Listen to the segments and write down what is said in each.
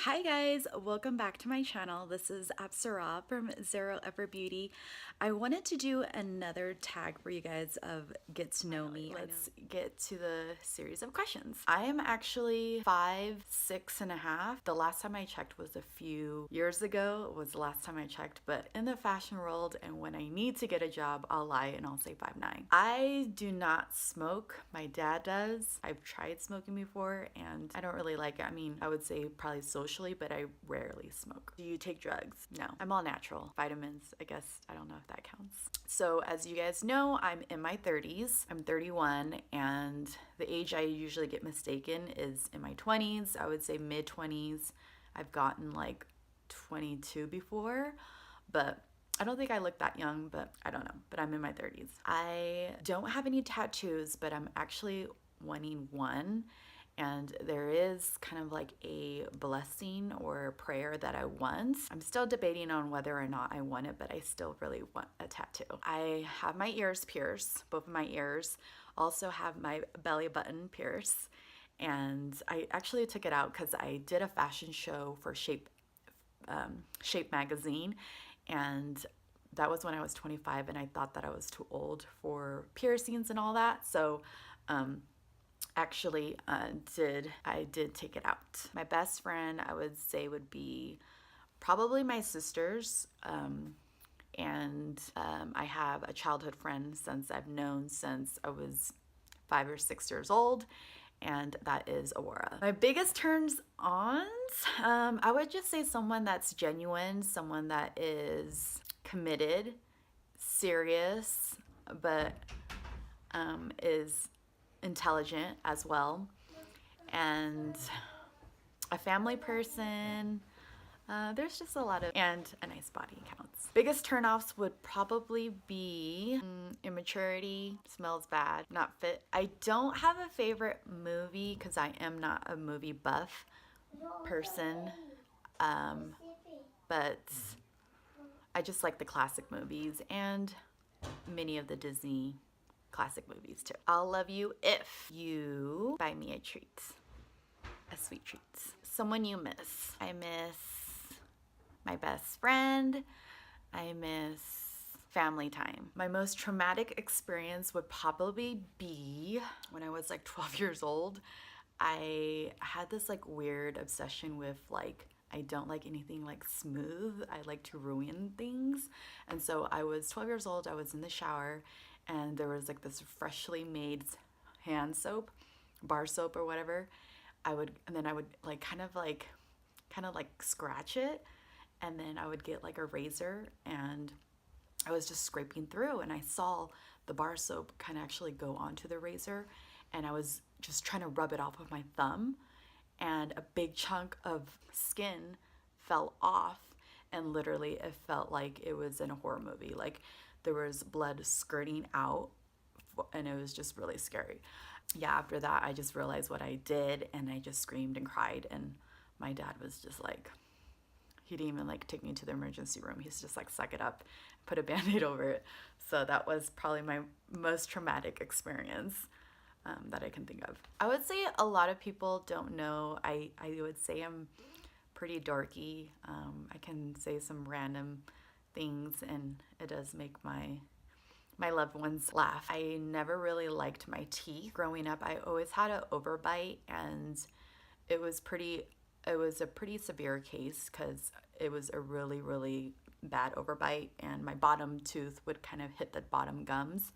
Hi guys, welcome back to my channel. This is Apsarah from Zero Ever Beauty. I wanted to do another tag for you guys of get to know me. Let's get to the series of questions. I am actually 5'6.5". The last time I checked was a few years ago. Was the last time I checked, but in the fashion world and when I need to get a job, I'll lie and I'll say 5'9". I do not smoke. My dad does. I've tried smoking before and I don't really like it. I mean, I would say probably socially, but I rarely smoke. Do you take drugs? No. I'm all natural. Vitamins, I guess. I don't know if that counts. So as you guys know, I'm in my 30s. I'm 31 and the age I usually get mistaken is in my 20s. I would say mid 20s. I've gotten like 22 before, but I don't think I look that young, but I don't know. But I'm in my 30s. I don't have any tattoos, but I'm actually wanting one. And there is kind of like a blessing or prayer that I want. I'm still debating on whether or not I want it, but I still really want a tattoo. I have my ears pierced, both of my ears. Also have my belly button pierced. And I actually took it out because I did a fashion show for Shape magazine, and that was when I was 25, and I thought that I was too old for piercings and all that. So actually I did take it out. My best friend, I would say, would be probably my sisters, and I have a childhood friend since I've known since I was 5 or 6 years old, and that is Aurora. My biggest turns ons, I would just say someone that's genuine, someone that is committed, serious, but is intelligent as well, and a family person. There's just a lot of, and a nice body counts. Biggest turnoffs would probably be immaturity, smells bad, not fit. I don't have a favorite movie because I am not a movie buff person, but I just like the classic movies and many of the Disney classic movies too. I'll love you if you buy me a treat, a sweet treat. Someone you miss. I miss my best friend. I miss family time. My most traumatic experience would probably be when I was like 12 years old. I had this like weird obsession with like, I don't like anything like smooth. I like to ruin things. And so I was 12 years old. I was in the shower and there was like this freshly made hand soap, bar soap or whatever. And then I would like kind of like scratch it, and then I would get like a razor and I was just scraping through and I saw the bar soap kind of actually go onto the razor, and I was just trying to rub it off with my thumb, and a big chunk of skin fell off, and literally it felt like it was in a horror movie. Like there was blood skirting out, and it was just really scary. Yeah, after that I just realized what I did, and I just screamed and cried, and my dad was just like, he didn't even like take me to the emergency room. He's just like, suck it up, put a band-aid over it. So that was probably my most traumatic experience that I can think of. I would say a lot of people don't know, I would say I'm pretty dorky. I can say some random things and it does make my loved ones laugh. I never really liked my teeth. Growing up, I always had an overbite, and it was a pretty severe case because it was a really, really bad overbite, and my bottom tooth would kind of hit the bottom gums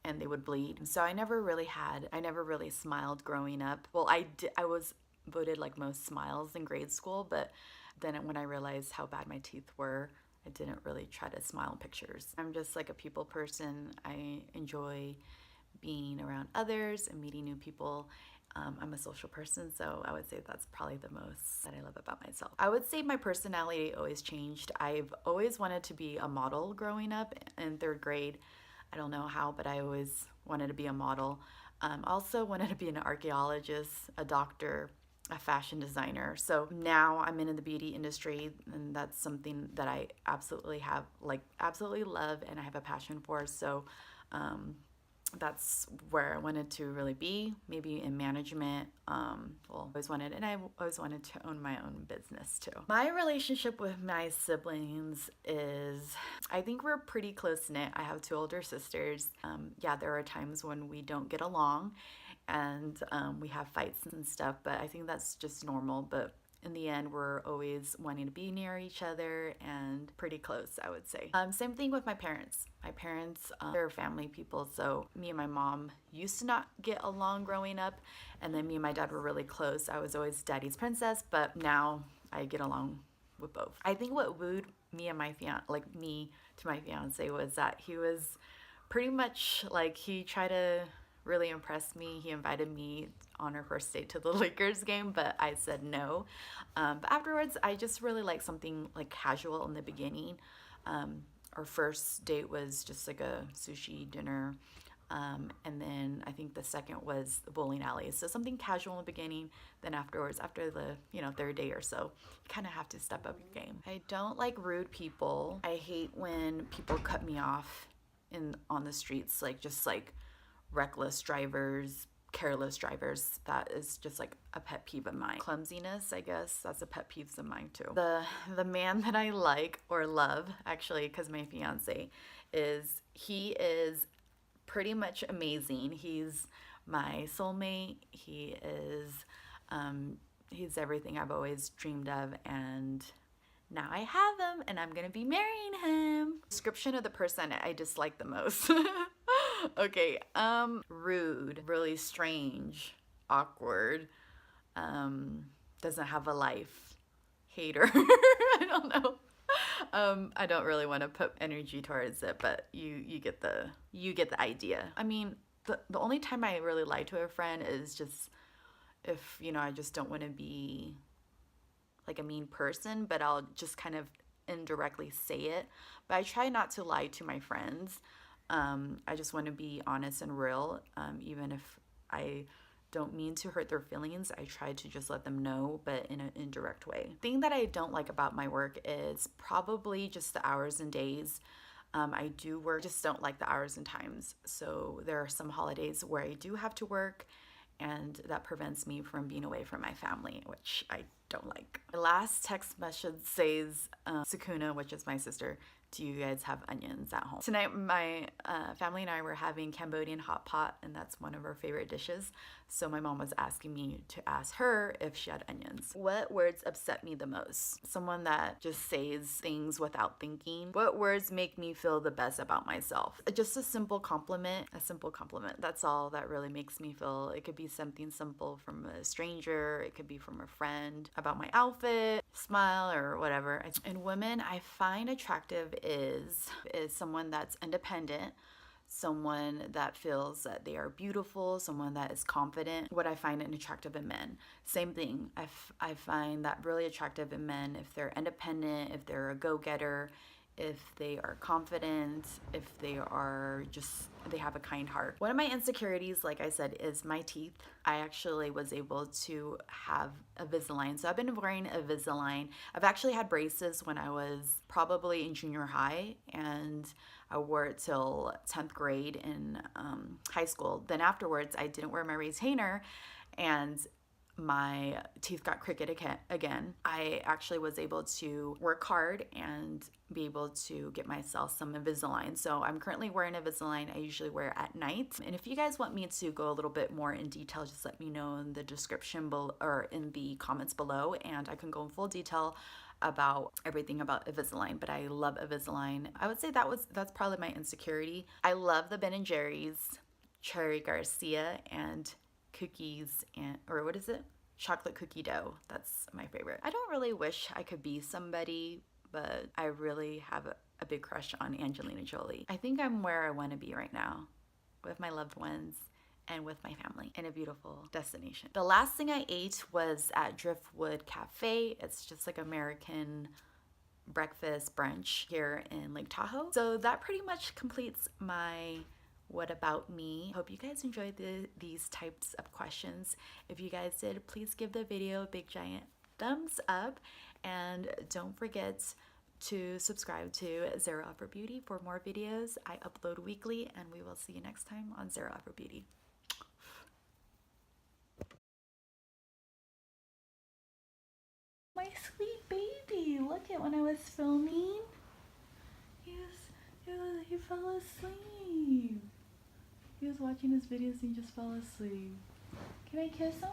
and they would bleed. So I never really smiled growing up. Well, I was voted like most smiles in grade school, but then when I realized how bad my teeth were, I didn't really try to smile in pictures. I'm just like a people person. I enjoy being around others and meeting new people. I'm a social person, so I would say that's probably the most that I love about myself. I would say my personality always changed. I've always wanted to be a model growing up in 3rd grade. I don't know how, but I always wanted to be a model. Also wanted to be an archaeologist, a doctor, a fashion designer. So now I'm in the beauty industry, and that's something that I absolutely love and I have a passion for. So that's where I wanted to really be, maybe in management. Well, I always wanted to own my own business too. My relationship with my siblings is, I think we're pretty close knit. I have two older sisters. Yeah, there are times when we don't get along and we have fights and stuff, but I think that's just normal. But in the end, we're always wanting to be near each other and pretty close, I would say. Same thing with my parents. My parents, they're family people, so me and my mom used to not get along growing up, and then me and my dad were really close. I was always daddy's princess, but now I get along with both. I think what wooed me and my me to my fiance was that he was pretty much like, he tried to really impressed me. He invited me on our first date to the Lakers game, but I said no. But afterwards, I just really like something like casual in the beginning. Our first date was just like a sushi dinner. And then I think the second was the bowling alley. So something casual in the beginning, then afterwards, after the, third day or so, you kind of have to step up your game. I don't like rude people. I hate when people cut me off on the streets, just reckless drivers, careless drivers. That is just like a pet peeve of mine. Clumsiness, I guess, that's a pet peeve of mine too. The man that I like or love, actually, because my fiance he is pretty much amazing. He's my soulmate. He's everything I've always dreamed of, and now I have him and I'm gonna be marrying him. Description of the person I dislike the most. Okay, rude, really strange, awkward, doesn't have a life, hater. I don't know. I don't really want to put energy towards it, but you get the idea. I mean, the only time I really lie to a friend is just if, I just don't want to be like a mean person, but I'll just kind of indirectly say it. But I try not to lie to my friends. I just want to be honest and real. Even if I don't mean to hurt their feelings, I try to just let them know, but in an indirect way. The thing that I don't like about my work is probably just the hours and days. I do work, just don't like the hours and times. So there are some holidays where I do have to work, and that prevents me from being away from my family, which I don't like. My last text message says, Sakuna, which is my sister, do you guys have onions at home? Tonight, my family and I were having Cambodian hot pot, and that's one of our favorite dishes. So my mom was asking me to ask her if she had onions. What words upset me the most? Someone that just says things without thinking. What words make me feel the best about myself? Just a simple compliment. That's all that really makes me feel. It could be something simple from a stranger. It could be from a friend about my outfit, smile, or whatever. In women, I find attractive is someone that's independent, someone that feels that they are beautiful, someone that is confident. What I find attractive in men, same thing. I find that really attractive in men if they're independent, if they're a go-getter, if they are confident, if they have a kind heart. One of my insecurities, like I said, is my teeth. I actually was able to have Invisalign. So I've been wearing Invisalign. I've actually had braces when I was probably in junior high, and I wore it till 10th grade in high school. Then afterwards, I didn't wear my retainer, and my teeth got crooked again. I actually was able to work hard and be able to get myself some Invisalign. So I'm currently wearing Invisalign. I usually wear it at night. And if you guys want me to go a little bit more in detail, just let me know in the description or in the comments below, and I can go in full detail about everything about Invisalign. But I love Invisalign. I would say that's probably my insecurity. I love the Ben & Jerry's Cherry Garcia and cookies chocolate cookie dough. That's my favorite. I don't really wish I could be somebody, but I really have a big crush on Angelina Jolie. I think I'm where I want to be right now, with my loved ones and with my family in a beautiful destination. The last thing I ate was at Driftwood Cafe. It's just like American breakfast brunch here in Lake Tahoe. So that pretty much completes my what about me. Hope you guys enjoyed these types of questions. If you guys did, please give the video a big giant thumbs up, and don't forget to subscribe to Zero Upper Beauty for more videos. I upload weekly, and we will see you next time on Zero Upper Beauty. My sweet baby, look at when I was filming. He fell asleep. He was watching his videos and he just fell asleep. Can I kiss him?